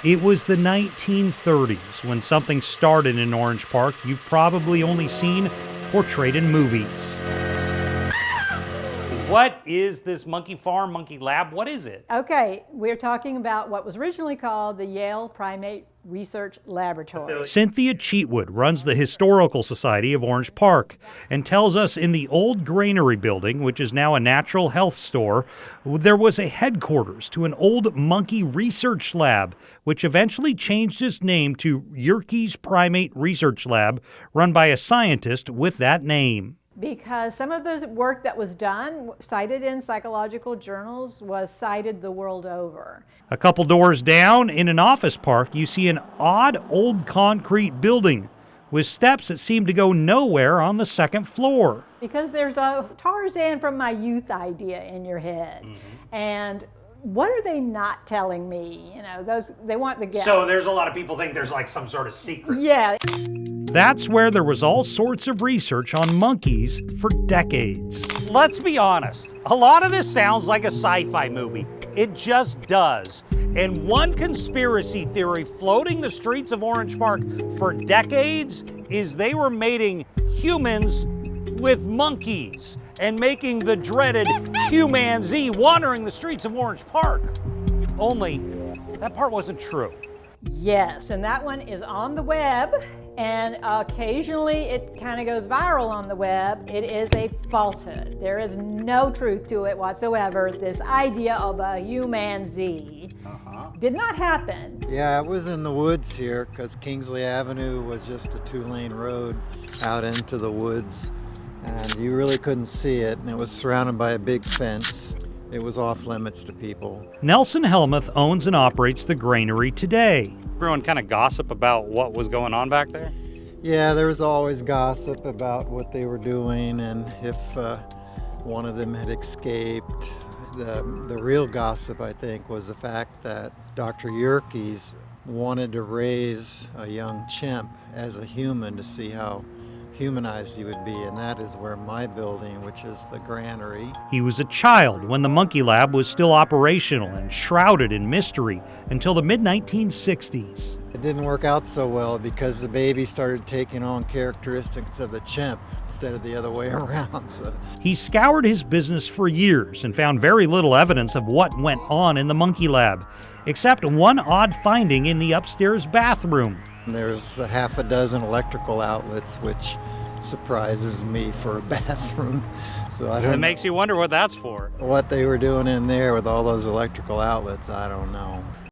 It was the 1930s when something started in Orange Park you've probably only seen portrayed in movies. What is this monkey farm, monkey lab? What is it? Okay, we're talking about what was originally called the Yale Primate Research Laboratory. Cynthia Cheatwood runs the Historical Society of Orange Park and tells us in the old granary building, which is now a natural health store, there was a headquarters to an old monkey research lab, which eventually changed its name to Yerkes Primate Research Lab, run by a scientist with that name. Because some of the work that was done, cited in psychological journals, was cited the world over. A couple doors down, in an office park, you see an odd old concrete building with steps that seem to go nowhere on the second floor. Because there's a Tarzan from my youth idea in your head. And what are they not telling me? You know, they want the guess. So there's a lot of people think there's like some sort of secret. Yeah. That's where there was all sorts of research on monkeys for decades. Let's be honest, a lot of this sounds like a sci-fi movie. It just does. And one conspiracy theory floating the streets of Orange Park for decades is they were mating humans with monkeys and making the dreaded Humanzee wandering the streets of Orange Park. Only that part wasn't true. Yes, and that one is on the web, and occasionally it kind of goes viral on the web. It is a falsehood. There is no truth to it whatsoever. This idea of a Humanzee did not happen. Yeah, it was in the woods here because Kingsley Avenue was just a two-lane road out into the woods, and you really couldn't see it, and it was surrounded by a big fence. It was off limits to people. Nelson Helmuth owns and operates the granary today. Everyone kind of gossip about what was going on back there? Yeah, there was always gossip about what they were doing and if one of them had escaped. The real gossip, I think, was the fact that Dr. Yerkes wanted to raise a young chimp as a human to see how humanized he would be, and that is where my building, which is the granary. He was a child when the monkey lab was still operational and shrouded in mystery until the mid-1960s. It didn't work out so well because the baby started taking on characteristics of the chimp instead of the other way around. So. He scoured his business for years and found very little evidence of what went on in the monkey lab, except one odd finding in the upstairs bathroom. There's a half a dozen electrical outlets, which surprises me for a bathroom. So I don't. It makes you wonder what that's for. What they were doing in there with all those electrical outlets, I don't know.